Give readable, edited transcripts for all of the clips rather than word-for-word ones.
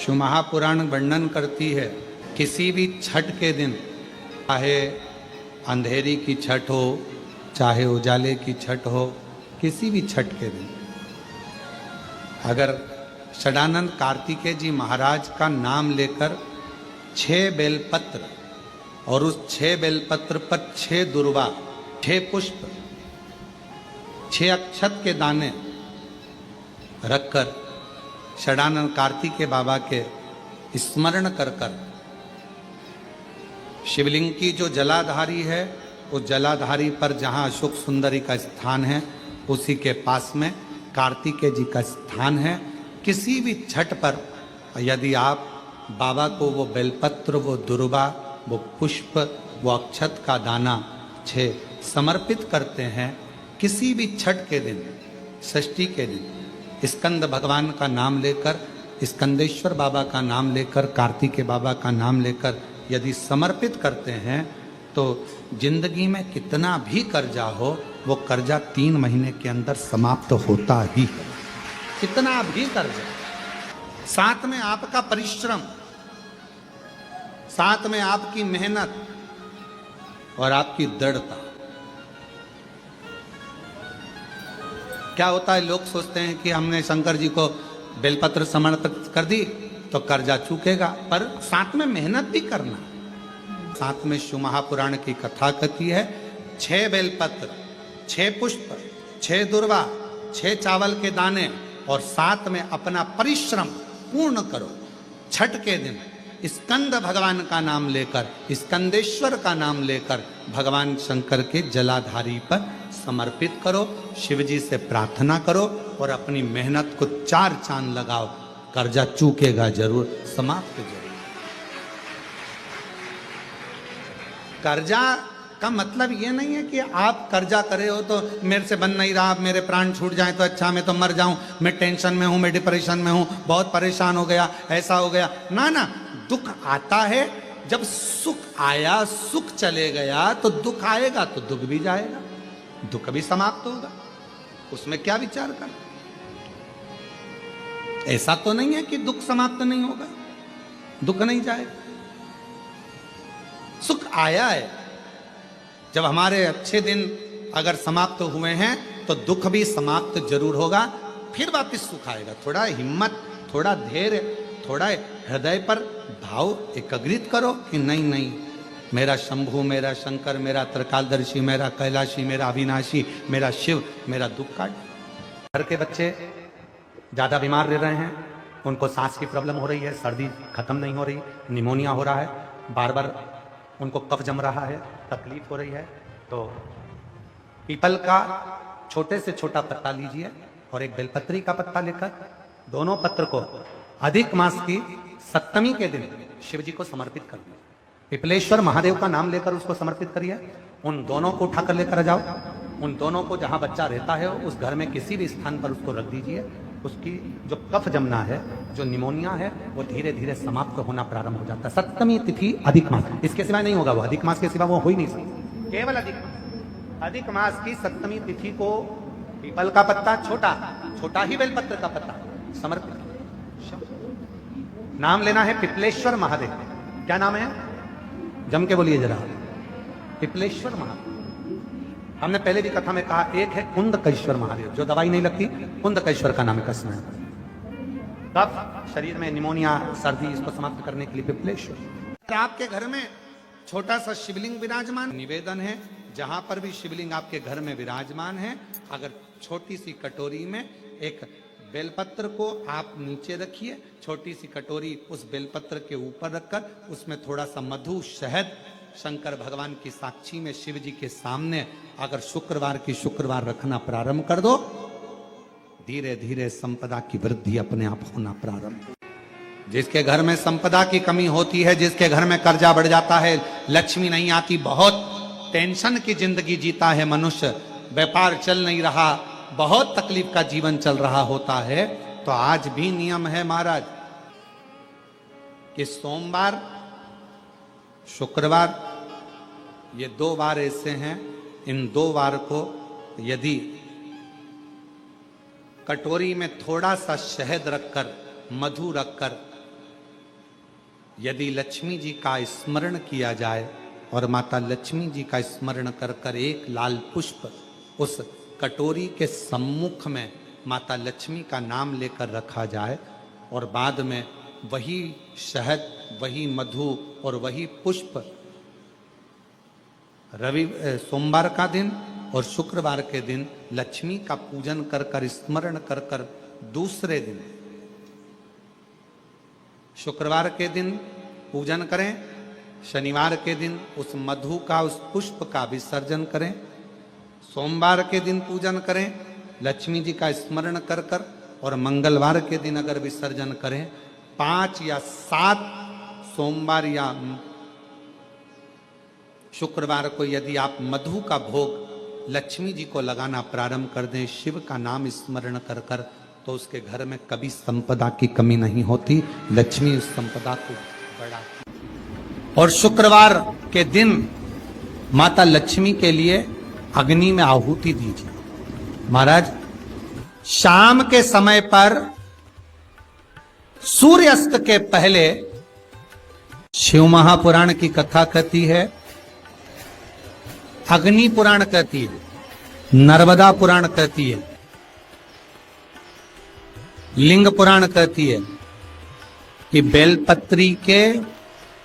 शिव महापुराण वर्णन करती है किसी भी छठ के दिन, चाहे अंधेरी की छठ हो, चाहे उजाले की छठ हो, किसी भी छठ के दिन अगर षडानंद कार्तिकेय जी महाराज का नाम लेकर 6 बेलपत्र और उस 6 बेलपत्र पर 6 दुर्वा, 6 पुष्प, 6 अक्षत के दाने रखकर षडानंद कार्तिकेय बाबा के स्मरण कर कर शिवलिंग की जो जलाधारी है, उस जलाधारी पर जहाँ अशोक सुंदरी का स्थान है, उसी के पास में कार्तिकेय जी का स्थान है। किसी भी छठ पर यदि आप बाबा को वो बेलपत्र, वो दुर्वा, वो पुष्प, वो अक्षत का दाना 6 समर्पित करते हैं, किसी भी छठ के दिन, षष्ठी के दिन स्कंद भगवान का नाम लेकर, स्कंदेश्वर बाबा का नाम लेकर, कार्तिकेय बाबा का नाम लेकर यदि समर्पित करते हैं तो जिंदगी में कितना भी कर्जा हो, वो कर्जा 3 महीने के अंदर समाप्त होता ही है। कितना भी कर्जा, साथ में आपका परिश्रम, साथ में आपकी मेहनत और आपकी दृढ़ता। क्या होता है, लोग सोचते हैं कि हमने शंकर जी को बेलपत्र समर्पित कर दी तो कर्जा चूकेगा, पर साथ में मेहनत भी करना। साथ में शिव महापुराण की कथा कहती है 6 बेलपत्र, 6 पुष्प, 6 दुर्वा, 6 चावल के दाने और साथ में अपना परिश्रम पूर्ण करो। छठ के दिन स्कंद भगवान का नाम लेकर, स्कंदेश्वर का नाम लेकर भगवान शंकर के जलाधारी पर समर्पित करो, शिव जी से प्रार्थना करो और अपनी मेहनत को 4 चांद लगाओ। कर्जा चूकेगा जरूर, समाप्त जरूर। कर्जा का मतलब ये नहीं है कि आप कर्जा करे हो तो मेरे से बन नहीं रहा, मेरे प्राण छूट जाए तो अच्छा, मैं तो मर जाऊं, मैं टेंशन में हूं, मैं डिप्रेशन में हूं, बहुत परेशान हो गया, ऐसा हो गया। ना ना, दुख आता है, जब सुख आया, सुख चले गया तो दुख आएगा, तो दुख भी जाएगा, दुख भी समाप्त होगा। उसमें क्या विचार कर? ऐसा तो नहीं है कि दुख समाप्त नहीं होगा, दुख नहीं जाएगा। सुख आया है, जब हमारे अच्छे दिन अगर समाप्त हुए हैं तो दुख भी समाप्त जरूर होगा, फिर वापस सुख आएगा। थोड़ा हिम्मत, थोड़ा धैर्य, थोड़ा हृदय पर भाव एकाग्रित करो कि नहीं नहीं, मेरा शंभु, मेरा शंकर, मेरा त्रिकालदर्शी, मेरा कैलाशी, मेरा अविनाशी, मेरा शिव मेरा दुख काट। घर के बच्चे ज़्यादा बीमार रह रहे हैं, उनको सांस की प्रॉब्लम हो रही है, सर्दी खत्म नहीं हो रही, निमोनिया हो रहा है, बार बार उनको कफ जम रहा है, तकलीफ हो रही है, तो पीपल का छोटे से छोटा पत्ता लीजिए और एक बेलपत्री का पत्ता लेकर दोनों पत्र को अधिक मास की सप्तमी के दिन शिव जी को समर्पित कर दिए। पिपलेश्वर महादेव का नाम लेकर उसको समर्पित करिए। उन दोनों को उठाकर लेकर जाओ, उन दोनों को जहां बच्चा रहता है उस घर में किसी भी स्थान पर उसको रख दीजिए। उसकी जो कफ जमना है, जो निमोनिया है, वो धीरे धीरे समाप्त होना प्रारंभ हो जाता है। सप्तमी तिथि अधिक मास, इसके सिवा नहीं होगा, वो अधिक मास के सिवा वो हो ही नहीं सकता, केवल अधिक मास। अधिक मास की सप्तमी तिथि को पीपल का पत्ता, छोटा छोटा ही बेलपत्र का पत्ता समर्पित। नाम लेना है पिपलेश्वर महादेव। क्या नाम है? जम के बोलिए जरा, पिपलेश्वर महादेव। हमने पहले भी कथा में कहा, एक है कुंदकेश्वर महादेव, जो दवाई नहीं लगती, कुंदकेश्वर का नाम है कसम है। कफ, शरीर में निमोनिया, सर्दी, इसको समाप्त करने के लिए पिपलेश्वर। आपके घर में छोटा सा शिवलिंग विराजमान, निवेदन है जहां पर भी शिवलिंग आपके घर में विराजमान है, अगर छोटी सी कटोरी में एक बेलपत्र को आप नीचे रखिए, छोटी सी कटोरी उस बेलपत्र के ऊपर रखकर उसमें थोड़ा सा मधु, शहद, शंकर भगवान की साक्षी में शिव जी के सामने अगर शुक्रवार की शुक्रवार रखना प्रारंभ कर दो, धीरे धीरे संपदा की वृद्धि अपने आप होना प्रारंभ। जिसके घर में संपदा की कमी होती है, जिसके घर में कर्जा बढ़ जाता है, लक्ष्मी नहीं आती, बहुत टेंशन की जिंदगी जीता है मनुष्य, व्यापार चल नहीं रहा, बहुत तकलीफ का जीवन चल रहा होता है, तो आज भी नियम है महाराज कि सोमवार, शुक्रवार, ये 2 बार ऐसे हैं, इन 2 बार को यदि कटोरी में थोड़ा सा शहद रखकर, मधु रखकर यदि लक्ष्मी जी का स्मरण किया जाए और माता लक्ष्मी जी का स्मरण कर कर एक लाल पुष्प उस कटोरी के सम्मुख में माता लक्ष्मी का नाम लेकर रखा जाए और बाद में वही शहद, वही मधु और वही पुष्प सोमवार का दिन और शुक्रवार के दिन लक्ष्मी का पूजन कर कर, स्मरण कर कर, दूसरे दिन शुक्रवार के दिन पूजन करें, शनिवार के दिन उस मधु का, उस पुष्प का विसर्जन करें, सोमवार के दिन पूजन करें लक्ष्मी जी का स्मरण कर कर, और मंगलवार के दिन अगर विसर्जन करें, 5 या 7 सोमवार या शुक्रवार को यदि आप मधु का भोग लक्ष्मी जी को लगाना प्रारंभ कर दें, शिव का नाम स्मरण कर कर, तो उसके घर में कभी संपदा की कमी नहीं होती। लक्ष्मी उस संपदा को बढ़ा। और शुक्रवार के दिन माता लक्ष्मी के लिए अग्नि में आहुति दीजिए। महाराज, शाम के समय पर सूर्यास्त के पहले शिव महापुराण की कथा कहती है, अग्नि पुराण कहती है, नर्मदा पुराण कहती है, लिंग पुराण कहती है कि बेलपत्री के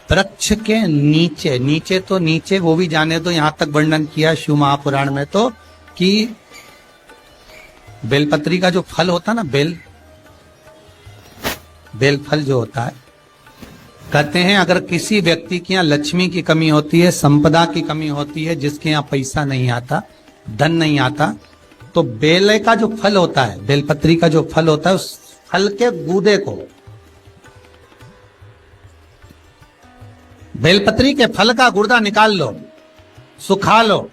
वृक्ष के नीचे, नीचे तो नीचे वो भी जाने दो, यहां तक वर्णन किया शिव महापुराण में तो कि बेलपत्री का जो फल होता है ना, बेल फल जो होता है, कहते हैं अगर किसी व्यक्ति के यहाँ लक्ष्मी की कमी होती है, संपदा की कमी होती है, जिसके यहाँ पैसा नहीं आता, धन नहीं आता, तो बेल का जो फल होता है, बेलपत्री का जो फल होता है, उस फल के गूदे को, बेलपत्री के फल का गुर्दा निकाल लो, सुखा लो,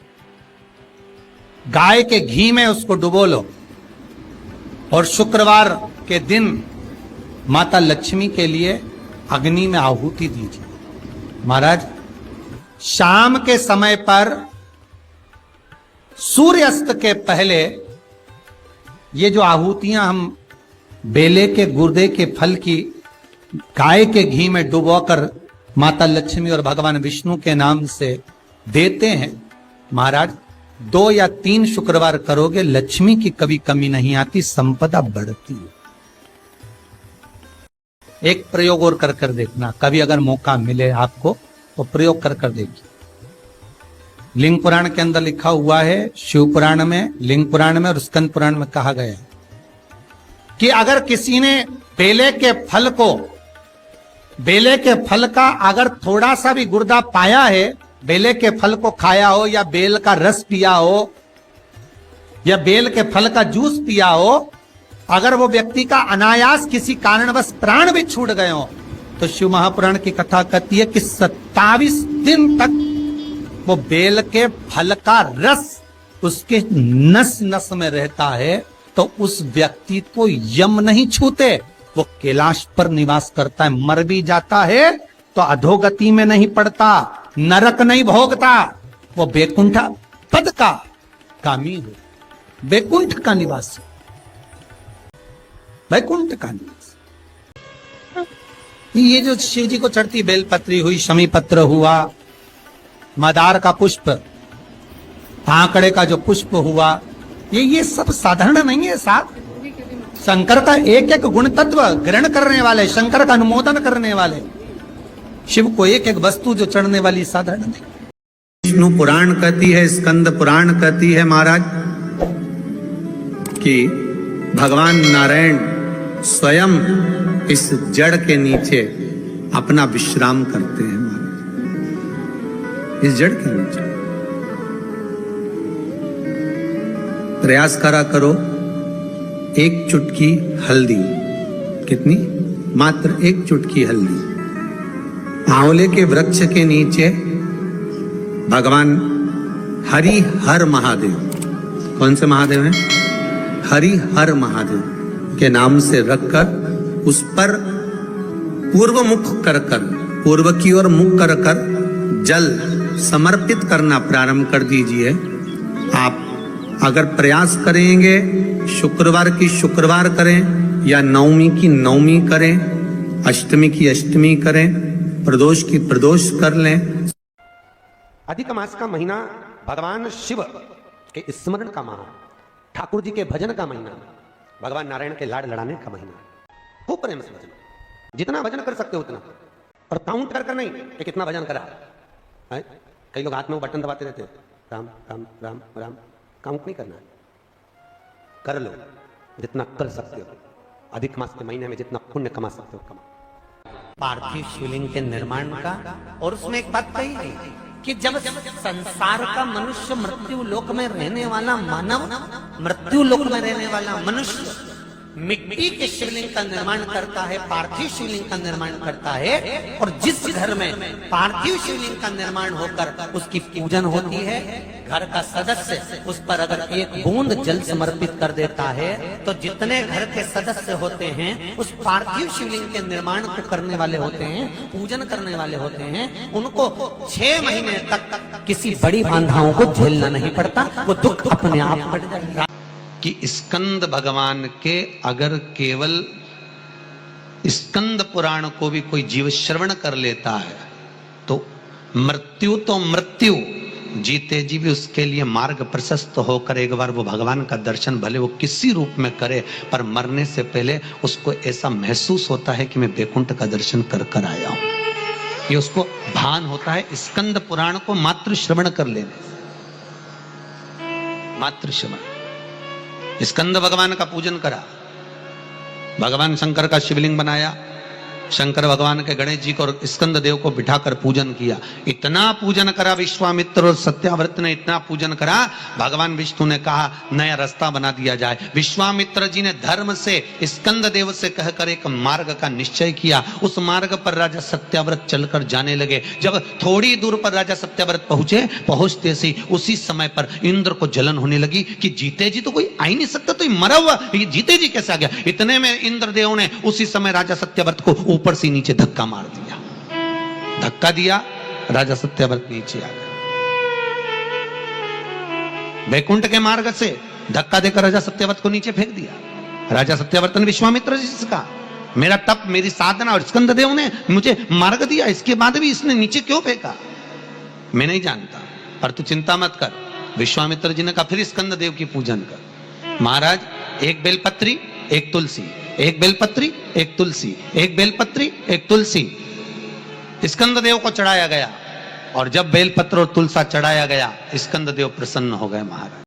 गाय के घी में उसको डुबो लो, और शुक्रवार के दिन माता लक्ष्मी के लिए अग्नि में आहुति दीजिए। महाराज, शाम के समय पर सूर्यास्त के पहले ये जो आहुतियां हम बेले के गुर्दे के फल की गाय के घी में डुबोकर माता लक्ष्मी और भगवान विष्णु के नाम से देते हैं, महाराज 2 या 3 शुक्रवार करोगे, लक्ष्मी की कभी कमी नहीं आती, संपदा बढ़ती है। एक प्रयोग और कर कर देखना, कभी अगर मौका मिले आपको तो प्रयोग कर कर देखिए। लिंग पुराण के अंदर लिखा हुआ है, शिव पुराण में, लिंग पुराण में और स्कंद पुराण में कहा गया है कि अगर किसी ने बेले के फल को, बेले के फल का अगर थोड़ा सा भी गुर्दा पाया है, बेले के फल को खाया हो या बेल का रस पिया हो या बेल के फल का जूस पिया हो, अगर वो व्यक्ति का अनायास किसी कारणवश प्राण भी छूट गए हो, तो शिव महापुराण की कथा कहती है कि 27 दिन तक वो बेल के फल का रस उसके नस नस में रहता है, तो उस व्यक्ति को यम नहीं छूते, वो कैलाश पर निवास करता है। मर भी जाता है तो अधोगति में नहीं पड़ता, नरक नहीं भोगता, वो बैकुंठ पद का कामी हो, बैकुंठ का निवासी, बैकुंठ का निवासी। ये जो शिव जी को चढ़ती बेलपत्री हुई, शमी पत्र हुआ, मदार का पुष्प, आंकड़े का जो पुष्प हुआ, ये सब साधारण नहीं है साहब। शंकर का एक एक गुण तत्व ग्रहण करने वाले, शंकर का अनुमोदन करने वाले, शिव को एक एक वस्तु जो चढ़ने वाली साधारण नहीं। विष्णु पुराण कहती है, स्कंद पुराण कहती है महाराज कि भगवान नारायण स्वयं इस जड़ के नीचे अपना विश्राम करते हैं महाराज, इस जड़ के नीचे। प्रयास करा करो, एक चुटकी हल्दी, कितनी? मात्र एक चुटकी हल्दी, आंवले के वृक्ष के नीचे भगवान हरि हर महादेव, कौन से महादेव हैं? हरि हर महादेव के नाम से रखकर उस पर पूर्व मुख कर कर, पूर्व की ओर मुख कर कर जल समर्पित करना प्रारंभ कर दीजिए। आप अगर प्रयास करेंगे, शुक्रवार की शुक्रवार करें या नवमी की नवमी करें, अष्टमी की अष्टमी करें, प्रदोष कर लें। अधिक मास का महीना भगवान शिव के स्मरण का माह, ठाकुर जी के भजन का महीना, भगवान नारायण के लाड लड़ाने का महीना। खूब प्रेम से भजन, जितना भजन कर सकते हो उतना, और काउंट कर नहीं कि कितना भजन करा है। कई लोग हाथ में वो बटन दबाते रहते हैं, राम राम राम राम। काउंट नहीं करना है, कर लो जितना कर सकते हो। अधिक मास के महीने में जितना पुण्य कमा सकते हो कमा। पार्थिव शिवलिंग के निर्माण का, और उसमें एक बात कही गई कि जब संसार का मनुष्य, मृत्यु लोक में रहने वाला मानव, मृत्यु लोक में रहने वाला मनुष्य मिट्टी के शिवलिंग का निर्माण करता है, पार्थिव शिवलिंग का निर्माण करता है, और जिस घर में पार्थिव शिवलिंग का निर्माण होकर उसकी पूजन होती है, घर का सदस्य उस पर अगर एक बूंद जल समर्पित कर देता है, तो जितने घर के सदस्य होते हैं उस पार्थिव शिवलिंग के निर्माण को करने वाले होते हैं, पूजन करने वाले होते हैं, उनको 6 महीने तक किसी बड़ी बाधाओं को झेलना नहीं पड़ता, वो दुख अपने आप कट जाएगा। कि स्कंद भगवान के अगर केवल स्कंद पुराण को भी कोई जीव श्रवण कर लेता है तो मृत्यु, जीते जी भी उसके लिए मार्ग प्रशस्त होकर एक बार वो भगवान का दर्शन भले वो किसी रूप में करे, पर मरने से पहले उसको ऐसा महसूस होता है कि मैं बैकुंठ का दर्शन कर कर आया हूं। ये उसको भान होता है स्कंद पुराण को मात्र श्रवण कर लेने से। मात्र श्रवण, स्कंद भगवान का पूजन करा, भगवान शंकर का शिवलिंग बनाया, शंकर भगवान के गणेश जी को और स्कंद देव को बिठाकर पूजन किया। इतना पूजन करा विश्वामित्र और सत्याव्रत ने, इतना पूजन करा, भगवान विष्णु ने कहा नया रास्ता बना दिया जाए। विश्वामित्र जी ने धर्म से स्कंद देव से कहकर एक मार्ग का निश्चय किया। उस मार्ग पर राजा सत्याव्रत चलकर जाने लगे। जब थोड़ी दूर पर राजा सत्याव्रत पहुंचते से उसी समय पर इंद्र को जलन होने लगी कि जीते जी तो कोई आ ही नहीं सकता, तो मरा हुआ ये जीते जी कैसे आ गया। इतने में इंद्रदेव ने उसी समय राजा सत्याव्रत को ऊपर से नीचे धक्का मार दिया। धक्का दिया, राजा सत्याव्रत नीचे आ गया। बैकुंठ के मार्ग से धक्का देकर राजा सत्याव्रत को नीचे फेंक दिया। राजा सत्याव्रत ने विश्वामित्र जी से कहा मेरा तप, मेरी साधना और स्कंद देव ने मुझे मार्ग दिया, इसके बाद भी इसने नीचे क्यों फेंका मैं नहीं जानता, पर तू चिंता मत कर। विश्वामित्र जी ने कहा फिर स्कंद देव की पूजन कर। महाराज, एक बेलपत्री एक तुलसी, एक बेलपत्री एक तुलसी, एक बेलपत्री एक तुलसी स्कंद देव को चढ़ाया गया। और जब बेलपत्र और तुलसा चढ़ाया गया, स्कंद देव प्रसन्न हो गए महाराज।